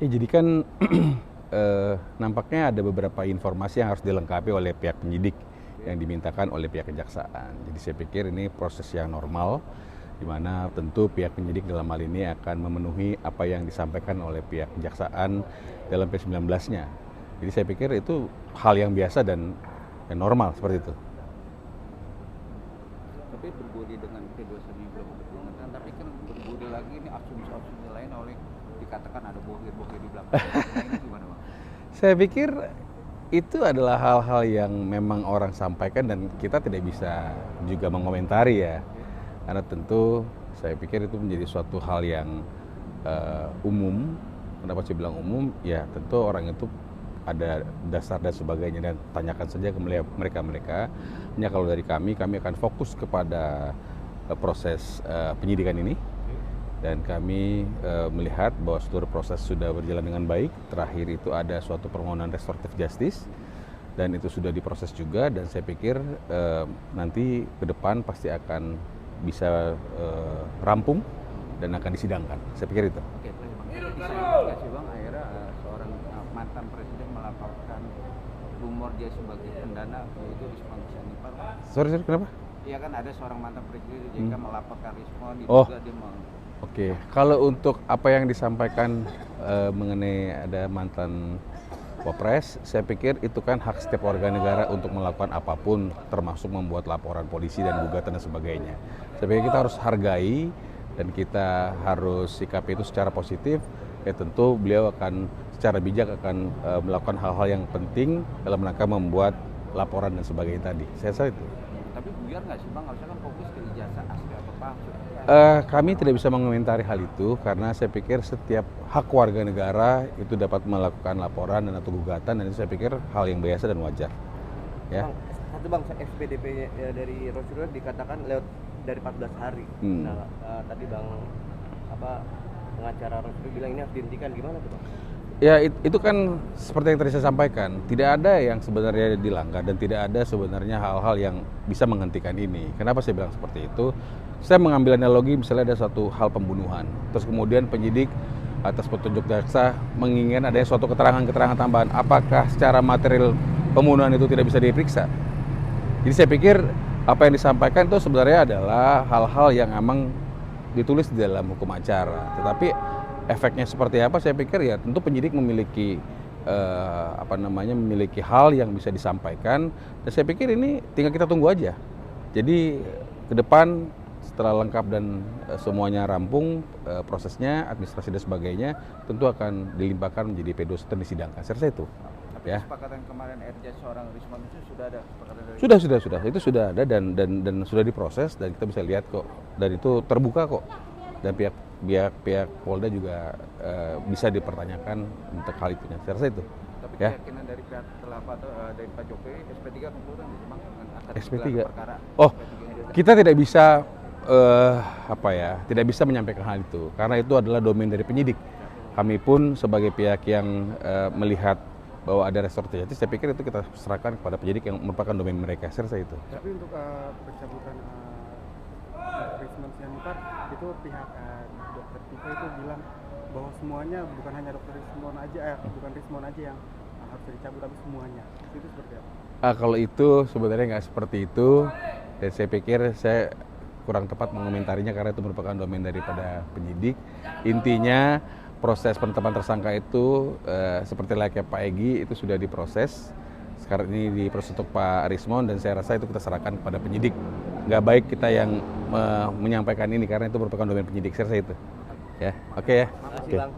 Ya, jadi kan nampaknya ada beberapa informasi yang harus dilengkapi oleh pihak penyidik yang dimintakan oleh pihak kejaksaan. Jadi saya pikir ini proses yang normal, di mana tentu pihak penyidik dalam hal ini akan memenuhi apa yang disampaikan oleh pihak kejaksaan dalam P19-nya. Jadi saya pikir itu hal yang biasa dan normal seperti itu. Tapi berbudi dengan P21 belum berpengaruh, tapi kan berbudi lagi ini asumsi-asumsi lain oleh dikatakan ada bohir-bohir di belakang. Nah, ini gimana Bang? Saya pikir itu adalah hal-hal yang memang orang sampaikan dan kita tidak bisa juga mengomentari ya. Karena tentu saya pikir itu menjadi suatu hal yang umum. Kenapa saya bilang umum? Ya tentu orang itu ada dasar dan sebagainya, dan tanyakan saja ke mereka. Hanya kalau dari kami akan fokus kepada proses penyidikan ini. Dan kami melihat bahwa seluruh proses sudah berjalan dengan baik. Terakhir itu ada suatu permohonan restoratif justice dan itu sudah diproses juga, dan saya pikir nanti ke depan pasti akan bisa rampung dan akan disidangkan. Saya pikir itu. Oke, Bang. Bisa sih Bang, akhirnya seorang mantan presiden melaporkan rumor dia sebagai pendana yaitu Rismon Syahipar. Sorry, kenapa? Iya kan ada seorang mantan presiden JK melaporkan Rismon, diduga dia Oke, kalau untuk apa yang disampaikan mengenai ada mantan Wapres, saya pikir itu kan hak setiap warga negara untuk melakukan apapun, termasuk membuat laporan polisi dan gugatan dan sebagainya. Saya pikir kita harus hargai dan kita harus sikapi itu secara positif. Ya tentu beliau akan secara bijak akan melakukan hal-hal yang penting dalam rangka membuat laporan dan sebagainya tadi. Saya rasa itu. Tapi buyar nggak sih Bang, harusnya kan fokus ke ijazah asli atau palsu? Kami tidak bisa mengomentari hal itu karena saya pikir setiap hak warga negara itu dapat melakukan laporan dan atau gugatan, dan itu saya pikir hal yang biasa dan wajar. Ya. Bang, SPDP dari Rasulullah dikatakan lewat dari 14 hari. Nah, tadi Bang pengacara Rasulullah bilang ini harus dihentikan, gimana tuh Bang? Ya itu kan seperti yang tadi saya sampaikan, tidak ada yang sebenarnya dilanggar dan tidak ada sebenarnya hal-hal yang bisa menghentikan ini. Kenapa saya bilang seperti itu? Saya mengambil analogi misalnya ada suatu hal pembunuhan, terus kemudian penyidik atas petunjuk jaksa menginginkan adanya suatu keterangan-keterangan tambahan. Apakah secara material pembunuhan itu tidak bisa diperiksa? Jadi saya pikir apa yang disampaikan itu sebenarnya adalah hal-hal yang memang ditulis di dalam hukum acara. Tetapi efeknya seperti apa? Saya pikir ya tentu penyidik memiliki memiliki hal yang bisa disampaikan, dan saya pikir ini tinggal kita tunggu aja. Jadi ke depan setelah lengkap dan semuanya rampung prosesnya, administrasi dan sebagainya, tentu akan dilimpahkan menjadi P21 dan disidangkan. Saya rasa itu. Tapi ya. Kesepakatan kemarin RJ seorang Rismon itu sudah ada kesepakatan dari Sudah. Itu sudah ada dan sudah diproses dan kita bisa lihat kok, dan itu terbuka kok. Dan pihak Polda juga bisa dipertanyakan untuk hal itu. Saya rasa itu. Tapi ya. keyakinan dari pihak dari Pak Jokowi, SP3 kemudian memang akan SP3. perkara. Kita tidak bisa tidak bisa menyampaikan hal itu karena itu adalah domain dari penyidik. Kami pun sebagai pihak yang melihat bahwa ada restoratif justice, saya pikir itu kita serahkan kepada penyidik yang merupakan domain mereka. Saya rasa itu. Tapi untuk pencabutan Rismon Syahipar itu pihak dokter Tika itu bilang bahwa semuanya bukan hanya dokter Rismon aja, bukan Rismon aja yang harus dicabut, tapi semuanya. Itu seperti apa? Kalau itu sebenarnya nggak seperti itu, dan saya pikir saya kurang tepat mengomentarinya karena itu merupakan domain daripada penyidik. Intinya proses penetapan tersangka itu seperti layaknya Pak Egy itu sudah diproses. Sekarang ini diproses untuk Pak Rismon, dan saya rasa itu kita serahkan kepada penyidik. Nggak baik kita yang menyampaikan ini karena itu merupakan domain penyidik. Saya rasa itu. Ya, oke ya. Makasih Bang.